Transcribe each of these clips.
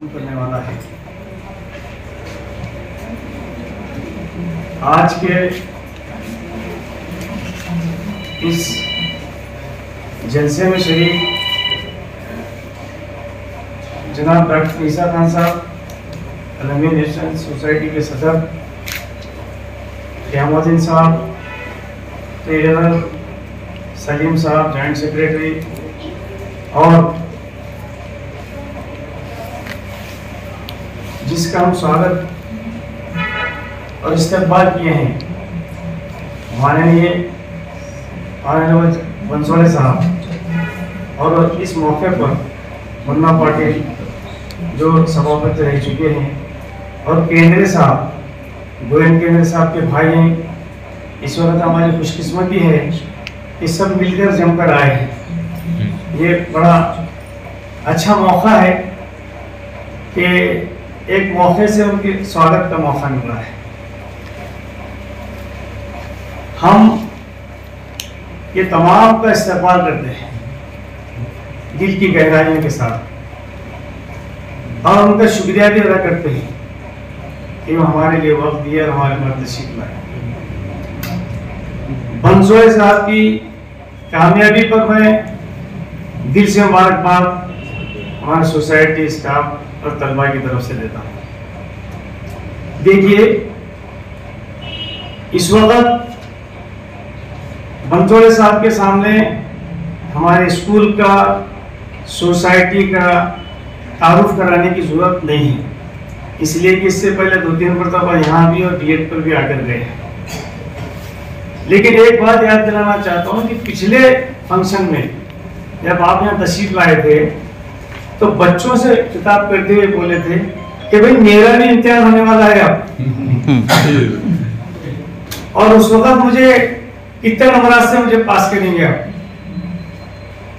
करने वाला है। आज के इस जलसे में शरीक जनाब डॉक्टर ईसा खान साहब, अलमी नेशनल सोसाइटी के सदर, क़यामुद्दीन साहब, ट्रेजरर सलीम साहब, जॉइंट सेक्रेटरी, और जिसका हम स्वागत और इस्तकबाल किए हैं हमारे लिए ऑनरेबल बंसोड़े साहब, और इस मौके पर मुन्ना पाटिल जो सभापति रह चुके हैं, और केंद्र साहब, गोयन केंद्र साहब के भाई हैं। इस वक्त हमारी खुशकिस्मती है कि सब मिलकर जमकर आए हैं। ये बड़ा अच्छा मौका है कि एक मौके से उनके स्वागत का मौका मिला है। हम ये तमाम का इस्तेमाल करते हैं दिल की गहराइयों के साथ, और उनका शुक्रिया भी अदा करते हैं कि वो हमारे लिए वक्त दिया और हमारे मर्द तशरीफ लाए। बंसोड़े साहब की कामयाबी पर मैं दिल से मुबारकबाद हमारे सोसाइटी स्टाफ और तलबा की तरफ से देता हूँ। देखिए, इस वक्त बंसोड़े साहब के सामने हमारे स्कूल का, सोसाइटी का तारुफ कराने की जरूरत नहीं है, इसलिए कि इससे पहले 2-3 मरतबा यहाँ भी और डीएड पर भी आकर गए हैं। लेकिन एक बात याद दिलाना चाहता हूँ कि पिछले फंक्शन में जब आप यहाँ तशरीफ लाए थे तो बच्चों से खिताब करते हुए बोले थे कि भाई मेरा भी इम्तिहान होने वाला है अब। और उस वक्त मुझे कितने नंबर से मुझे पास करेंगे आप?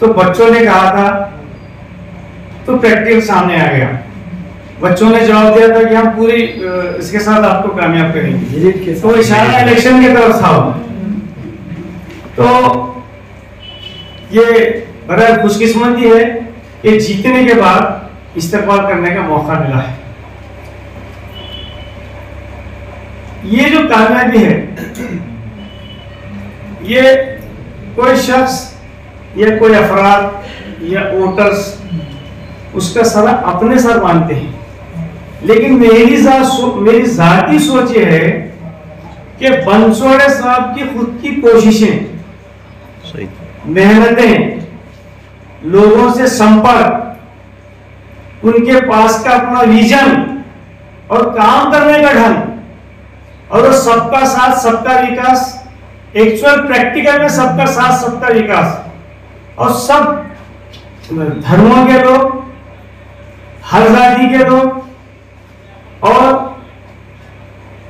तो बच्चों ने कहा था, तो प्रैक्टिकल सामने आ गया। बच्चों ने जवाब दिया था कि हम पूरी इसके साथ आपको कामयाब करेंगे। तो इशारा इलेक्शन की तरफ था। तो ये बड़ा खुशकिस्मती है कि जीतने के बाद इस्तेमाल करने का मौका मिला है। ये जो कामयाबी है, ये कोई शख्स या कोई अफराद या वोटर्स उसका सर अपने सर मानते हैं, लेकिन मेरी जाती सोच ये है कि बंसोड़े साहब की खुद की कोशिशें, मेहनतें, लोगों से संपर्क, उनके पास का अपना विजन और काम करने का ढंग, और सबका साथ सबका विकास, एक्चुअल प्रैक्टिकल में सबका साथ सबका विकास, और सब धर्मों के लोग, हर जाति के लोग, और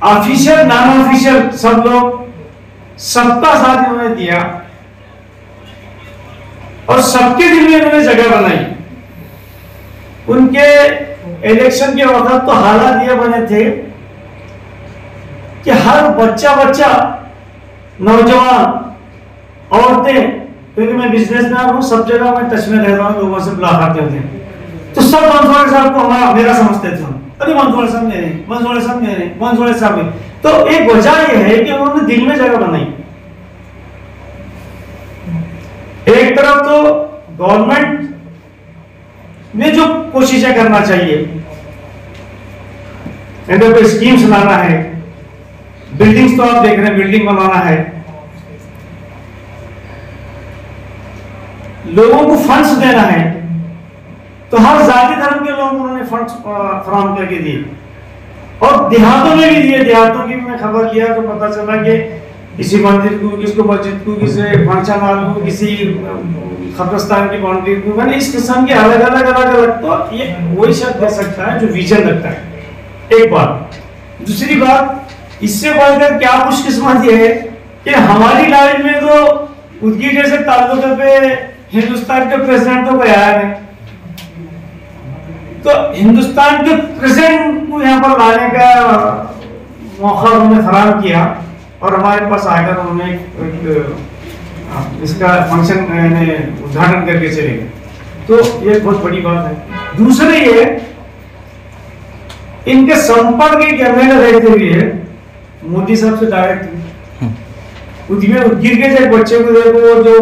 ऑफिशियल नॉन ऑफिशियल सब लोग, सबका साथ इन्होंने दिया और सबके दिल में इन्होंने जगह बनाई। उनके इलेक्शन के वक्त तो हालात ये बने थे कि हर बच्चा, नौजवान, औरतें, क्योंकि मैं बिजनेसमैन हूँ, सब जगह मैं टच में रहता हूँ, लोगों से मुलाकातें होती हैं, तो सब बंसोड़े साहब को मेरा समझते थे। अरे बंसोड़े साहब मेरे, बंसोड़े साहब मेरे, बंसोड़े साहब मेरे। तो एक वजह यह है कि उन्होंने दिल में जगह बनाई। एक तरफ तो गवर्नमेंट में जो कोशिशें करना चाहिए, इनको कोई स्कीम्स लाना है, बिल्डिंग्स तो आप देख रहे हैं, बिल्डिंग बनाना है, लोगों को फंड्स देना है, तो हर जाति धर्म के लोग उन्होंने फंड्स फराहम करके दिए, और देहातों में भी दिए। देहातों की मैं खबर लिया तो पता चला कि किसी मंदिर को, किसको मस्जिद को, किसी फंक्शन हॉल को, किसी कब्रिस्तान की बाउंड्री को, मैंने इस किस्म के अलग अलग। तो ये वही शख्स दे सकता है जो विजन रखता है। एक बात। दूसरी बात, इससे बढ़कर क्या खुशकिस्मत ये है कि हमारी लाइफ में तो उनकी जैसे ताल्लुक पे हिंदुस्तान के प्रेसिडेंट तो कोई आया नहीं, तो हिंदुस्तान के प्रेसिडेंट को यहाँ पर लाने का मौका उन्होंने फराहम किया, और हमारे पास आकर उन्होंने इसका फंक्शन उद्घाटन करके चले गए। तो ये बहुत बड़ी बात है। दूसरे ये इनके संपर्क एक एमएलए रहते हुए मोदी साहब से डायरेक्ट उसमें गिर के एक बच्चे को देखो, वो जो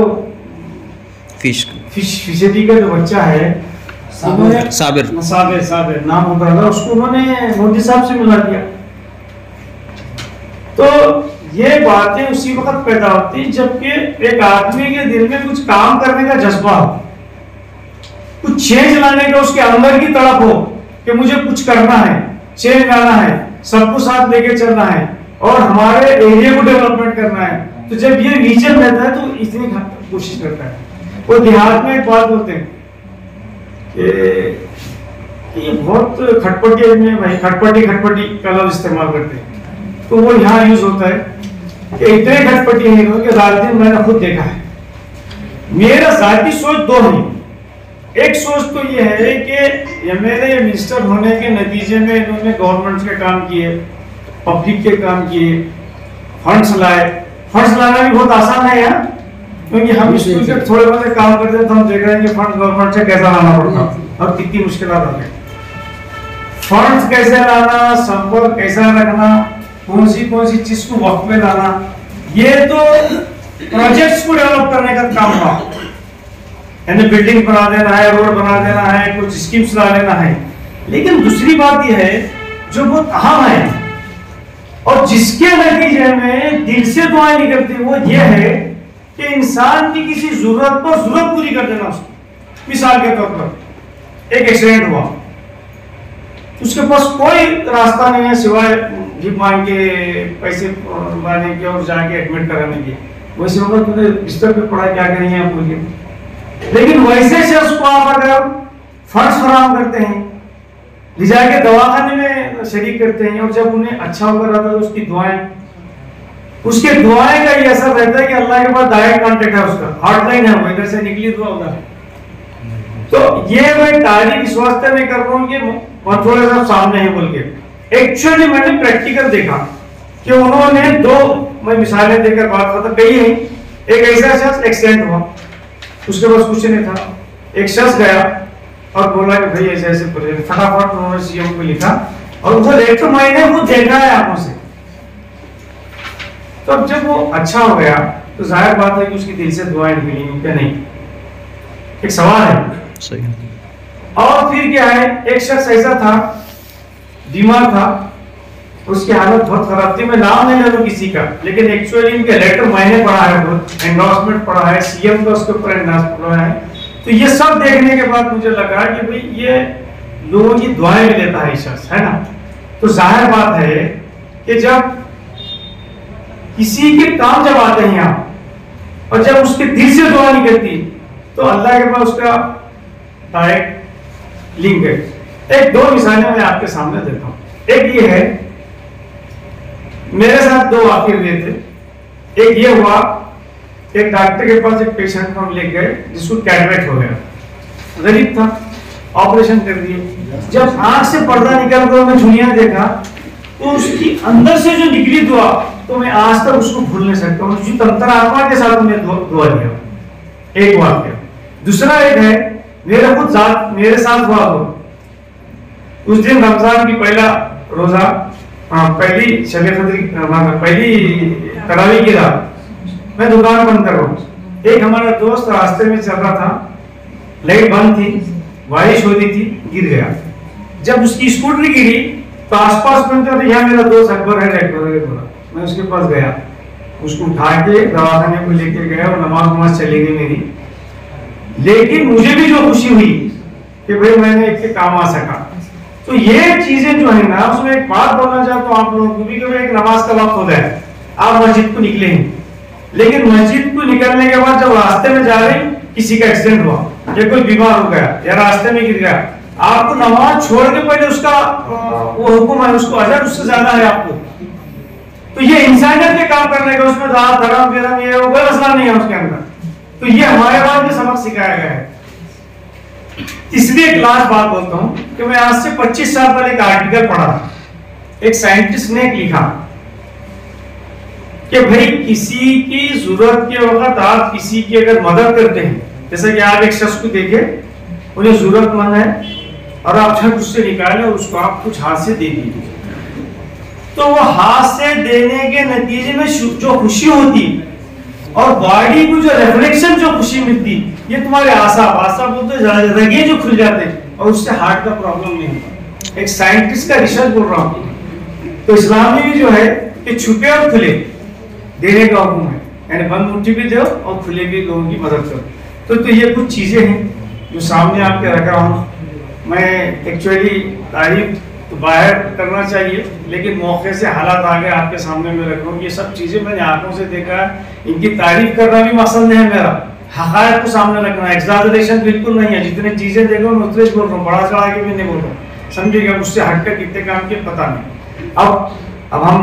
फिशरी का जो बच्चा है साबिर नाम होता था, उसको उन्होंने मोदी साहब से मिला दिया। तो ये बातें उसी वक्त पैदा होती जबकि एक आदमी के दिल में कुछ काम करने का जज्बा हो, कुछ चेंज लाने का उसके अंदर की तड़प हो कि मुझे कुछ करना है, चेंज लाना है, सबको साथ लेके चलना है और हमारे एरिया को डेवलपमेंट करना है। तो जब ये विजन रहता है तो इतनी कोशिश करता है। वो देहात में एक बात बोलते हैं कि ये बहुत खटपटी में भाई खटपटी का लफ्ज इस्तेमाल करते हैं, तो वो यहाँ यूज होता है कि इतने खटपटी है कि राजनीति मैंने खुद देखा है। मेरा जाती सोच दो है, एक सोच तो ये है कि एमएलए मिनिस्टर होने के नतीजे में इन्होंने गवर्नमेंट के काम किए, पब्लिक के काम किए, फंड्स लाए। फंड्स लाना भी बहुत आसान है यार, क्योंकि हम स्कूल के थोड़े बहुत काम करते हैं तो हम देख रहे हैं कि फंड गवर्नमेंट से कैसा लाना पड़ता और कितनी मुश्किलात आती है। फंड्स कैसे लाना, संपर्क कैसा रखना, कौन सी चीज को वक्त में लाना, ये तो प्रोजेक्ट्स को डेवलप करने का काम हुआ। यानी बिल्डिंग बना देना है, रोड बना देना है, कुछ स्कीम्स ला लेना है। लेकिन दूसरी बात यह है जो बहुत अहम है और जिसके नतीजे में दिल से दुआएं निकलती वो ये है कि इंसान की किसी जरूरत पर जरूरत पूरी कर देना उसकी। मिसाल के तौर पर एक एक्सीडेंट हुआ, उसके पास कोई रास्ता नहीं है सिवाय भीख मांग के पैसे लाने के और जाके एडमिट कराने के। वैसे वक्त तुमने बिस्तर पे पड़ा, क्या करेंगे आप बोलिए। लेकिन वैसे शख्स को आप अगर फंड्स फराहम करते हैं, ले जाके दवाखाने में शरीक करते हैं और जब उन्हें अच्छा होकर रहता है तो उसके दुआएं का ये असर रहता है कि अल्लाह के पास डायरेक्ट कांटेक्ट है, उसका हॉटलाइन है, वो इधर से निकली दुआ उधर। तो ये मैं तारीफ इस वास्ते में कर रहा हूँ कि थोड़ा सा सामने है बोल के। एक्चुअली मैंने प्रैक्टिकल देखा कि उन्होंने दो, मैं मिसालें देकर बात करता कही है। एक ऐसा शख्स एक्सीडेंट हुआ, उसके पास कुछ नहीं था, एक शख्स गया और बोला कि भाई ऐसे ऐसे, फटाफट उन्होंने सीएम को लिखा और उधर एक तो मैंने वो देखा है आंखों से। तो अब जब वो अच्छा हो गया तो जाहिर बात है कि उसकी दिल से दुआएं निकली क्या नहीं, एक सवाल है सही। और फिर क्या है, एक शख्स ऐसा था बीमार था, उसकी हालत बहुत खराब थी। मैं नाम नहीं ले रहा किसी का, लेकिन एक्चुअली इनके लेटर मैंने पढ़ा है, एंडोर्समेंट पढ़ा है, सीएम का उसके ऊपर एंडोर्समेंट पढ़ा है। तो ये सब देखने के बाद मुझे लगा कि भाई ये लोगों की दुआएं भी लेता है शख्स, है ना। तो जाहिर बात है कि जब किसी के काम जब आते हैं आप और जब उसके दिल से दुआ निकलती तो अल्लाह के पास उसका डायरेक्ट लिंक है। एक दो मिसालें मैं आपके सामने देता हूं। एक ये है, मेरे साथ दो वाकये हुए थे। एक ये हुआ, एक डॉक्टर के पास एक पेशेंट को हम ले गए जिसको कैटरेक्ट हो गया, गरीब था, ऑपरेशन कर दिए। जब आंख से पर्दा निकल कर मैं झुनिया देखा तो उसकी अंदर से जो निकली दुआ तो मैं आज तक उसको भूल नहीं सकता हूँ। उसी तंत्रात्मा के साथ मैं दुआ लिया। एक वाक्य। दूसरा एक है, मेरे साथ हुआ उस दिन रमजान की पहला रोजा, पहली शब कद्र, पहली तरावी की रात, मैं दुकान बंद कर रहा हूँ। एक हमारा दोस्त रास्ते में चल रहा था, लाइट बंद थी, बारिश हो रही थी, गिर गया। जब उसकी स्कूटरी गिरी तो आसपास में तो यहाँ मेरा दोस्त अकबर है बोला, मैं उसके पास गया, उसको उठा के दवाखाने को लेके गया और नमाज चली गई मेरी। लेकिन मुझे भी जो खुशी हुई कि भाई मैंने एक के काम आ सका। तो ये चीजें जो है ना, उसमें एक बात बोलना चाहता हूँ आप लोगों को भी कि एक नमाज का वक्त हो गया, आप मस्जिद को निकले हैं, लेकिन मस्जिद को निकलने के बाद जब रास्ते में जा रहे किसी का एक्सीडेंट हुआ या कोई बीमार हो गया या रास्ते में गिर गया, आपको नमाज छोड़ के पहले उसका वो हुक्म है, उसको अजर उससे ज्यादा है आपको। तो ये इंसानियत के काम करने का, उसमें रात धर्म विरम ये कोई मसला नहीं है उसके अंदर। तो ये हमारे बाद में सबक सिखाया गया है। इसलिए एक लास्ट बात बोलता हूँ कि मैं आज से 25 साल पहले एक आर्टिकल पढ़ा, एक साइंटिस्ट ने लिखा कि भाई किसी की जरूरत के वक्त आप किसी की अगर मदद करते हैं, जैसे कि आप एक शख्स को देखे, उन्हें जरूरतमंद है, और आप झट उससे निकाले और उसको आप कुछ हाथ से दे दीजिए, तो वो हाथ से देने के नतीजे में जो खुशी होती और बॉडी को जो रिफ्लेक्शन जो खुशी मिलती, ये तुम्हारे आशा बोलते रगे जो खुल जाते और उससे हार्ट का प्रॉब्लम नहीं होता। एक साइंटिस्ट का रिसर्च बोल रहा हूँ। तो इस्लाम में भी जो है कि छुपे और खुले देने का हुक्म है, यानी बंद मुट्ठी भी दो और खुले भी लोगों की मदद करो। तो ये कुछ चीजें हैं जो सामने आपके रख रहा हूँ। मैं एक्चुअली तारीफ तो बाहर करना चाहिए, लेकिन मौके से हालात आ गए आपके सामने में रख रहा हूँ। ये सब चीजें मैंने आंखों से देखा है, इनकी तारीफ करना भी मकसद नहीं है मेरा, हक़ाइक़ को सामने रखना। एग्ज़ैजरेशन बिल्कुल नहीं है, जितने चीजें देख रहा हूँ मैं उतने बोल रहा हूँ, बड़ा चढ़ा के भी नहीं बोल रहा हूँ, समझिएगा। मुझसे हटकर कितने काम के पता नहीं। अब हम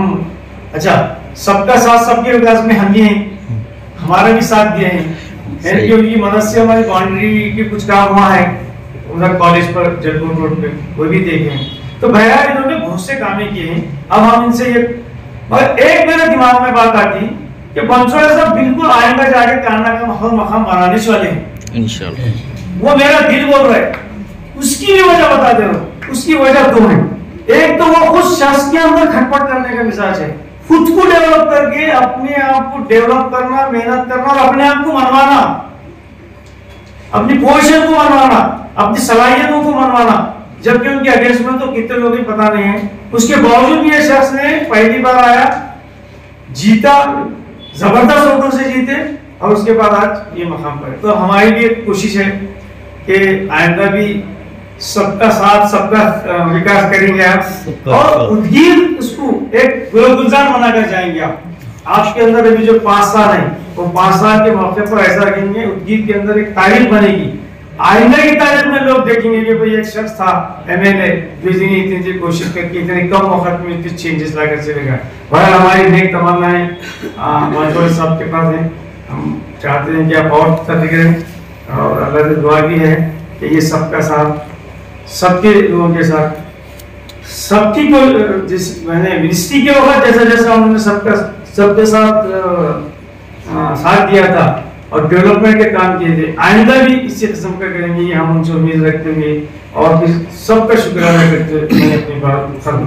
अच्छा, सबका साथ सबके विकास में हम ही हैं, हमारा भी साथ दिए हैं, क्योंकि मदद से हमारी बाउंड्री के कुछ काम हुआ है उधर कॉलेज पर जलपुर रोड पे, वो भी देखे हैं। तो बहरहाल इन्होंने बहुत से काम किए हैं। अब हम इनसे ये, और एक मेरे दिमाग में बात आती कि बंसोड़े साहब बिल्कुल आएंगे जाके काना का माहौल मकाम बनाने वाले हैं इंशाअल्लाह, वो मेरा दिल बोल रहा है। उसकी भी वजह बता दे रहा हूँ, उसकी वजह दो है। एक तो वो खुद शख्स के अंदर खटपट करने का मिजाज है, खुद को डेवलप करके अपने आप को डेवलप करना, मेहनत करना और अपने आप को मनवाना, अपनी पोजीशन को मनवाना, अपनी सलाहियतों को मनवाना, जबकि उनके अगेंस्ट में तो कितने लोग ही पता नहीं है। उसके बावजूद भी ये शख्स ने पहली बार आया, जीता, जबरदस्त वोटों से जीते और उसके बाद आज ये मकाम पर। तो हमारी भी कोशिश है कि आइंदा भी सबका साथ सबका विकास करेंगे आप, और उद्गीर उसको एक गुलजार बनाकर जाएंगे आप। आपके अंदर अभी जो 5 साल है वो 5 साल के मौके पर ऐसा रखेंगे, उद्गीर के अंदर एक तारीख बनेगी। आईने की तारीख में लोग देखेंगे कि भाई एक शख्स था एमएलए जो इतनी कोशिश करके इतने कम वक्त में इतने चेंजेस लाकर चलेगा। बहरहाल हमारी नेक तमन्नाएं मंजूर साहब के पास है, हम चाहते हैं कि आप और तरक्की करें और अल्लाह से दुआ भी है कि ये सबका साथ सबके लोगों के साथ सबकी को जिस मैंने मिनिस्ट्री के वक्त जैसा जैसा उन्होंने सबके साथ दिया था और डेवलपमेंट के काम किए थे, आइंदा भी इसी किस्म का करेंगे, हम उनसे उम्मीद रखते हैं और सबका शुक्राना करते हुए मैं अपनी बात खत्म